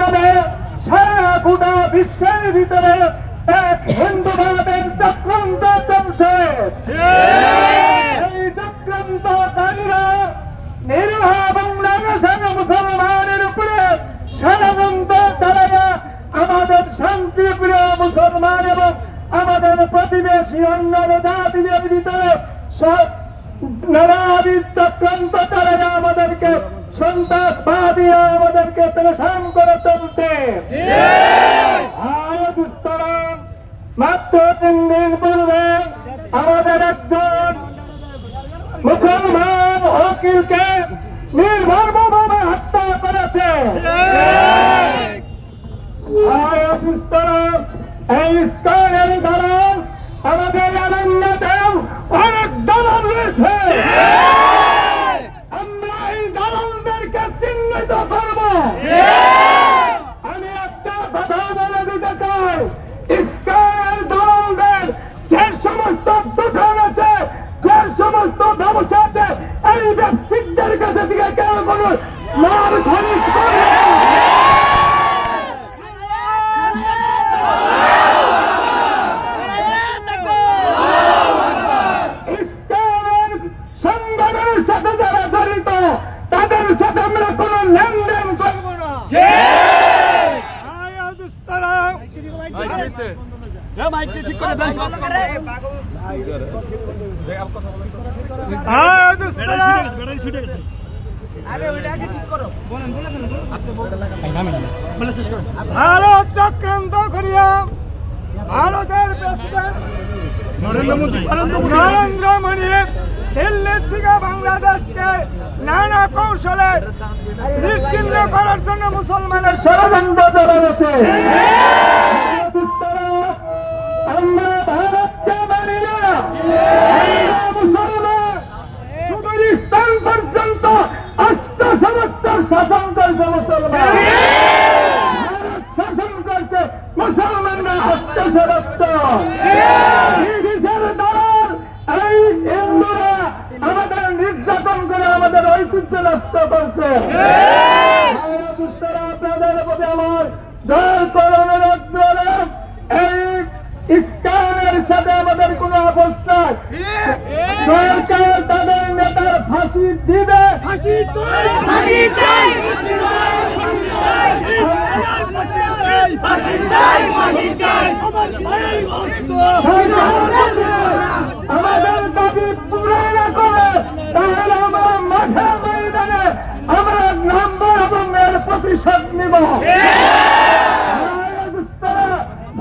নামে সারা গোটা বিশ্বের ভিতরে এক হিন্দুবাদের চক্রান্ত চলছে। এই চক্রান্তকারীরা নিরীহ বাংলাদেশের মুসলমানের উপরে ষড়যন্ত্র চালাইয়া আমাদের শান্তিপ্রিয় মুসলমান এবং আমাদের প্রতিবেশী অন্যান্য জাতিদের ভিতরে নানাবিধ চক্রান্ত চালাইয়া আমাদেরকে সন্ত্রাসবাদী আমাদেরকে পেরেশান করে চলছে। মাত্র 3 দিন পূর্বে আমাদের একজন মুসলমান ওকিলকে নির্মমভাবে হত্যা করেছে। এই ইস্কনের দালাল আমাদের এলাকাতেও অনেক দালাল রয়েছে। আমরা এই দালালদেরকে চিহ্নিত করব। আমি একটা কথা বলে দিতে চাই, ইস্কনের দালালদের যে সমস্ত দোকান আছে, যে সমস্ত ব্যবসা আছে, এই ব্যবসায়ীদের কাছে থেকে কেউ কোনো লাভ খরিদ করবে সংগঠনের সাথে যারা জড়িত তাদের সাথে আমরা কোনো লেনদেন করবো না। ভারত চক্রান্ত করিয়া ভারতের প্রেসিডেন্ট নরেন্দ্র মোদী দিল্লির থেকে বাংলাদেশকে নানা কৌশলে নিশ্চিহ্ন করার জন্য মুসলমানের ষড়যন্ত্র চালাচ্ছে। আমরা ভারতকে মানি না, মুসলমান সুদূর স্থান পর্যন্ত 800 বছর শাসন করছে মুসলমান। ভারত শাসন করছে মুসলমানরা 800 বছর। ব্রিটিশের দালাল এই হিন্দুরা আমাদের নির্যাতন করে আমাদের ঐতিহ্য নষ্ট করছে। আপনাদের প্রতি আমার জয় করণের অগ্রণে এই ইস্কনের সাথে আমাদের কোনো আপোষ নাই। সরকার তাদের নেতার ফাঁসি দিবে। আমাদের দাবি পূরণ না করে তাহলে আমরা মাঠে ময়দানে আমরা নামবো এবং এর প্রতিশোধ নিব।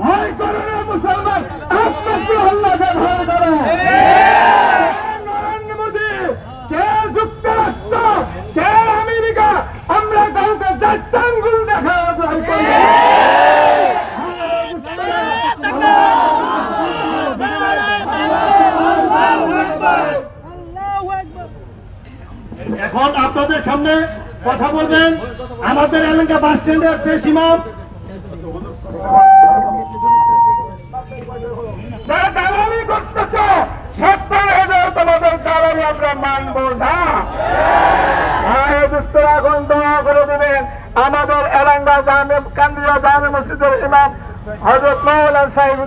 ভয় করে না মুসলমান, আপনাকে আল্লাহকে ভয় করে। নরেন্দ্র মোদী কে যুক্তরাষ্ট্র কে আমেরিকা, আমরা কাউকে 4টা আঙ্গুল দেখা ভয় করি। এখন আপনাদের সামনে কথা বলবেন আমাদের এলাকা বাস স্ট্যান্ডের প্রেস ইমাম। যারা দালালি করতেছে 70,000 তোমাদের দালালি আমরা মানব না। এখন দোয়া করে দেবেন আমাদের এলাঙ্গা জামে কান্দিয়া জামে মসজিদের ইমাম হযরত মাওলানা সাহেব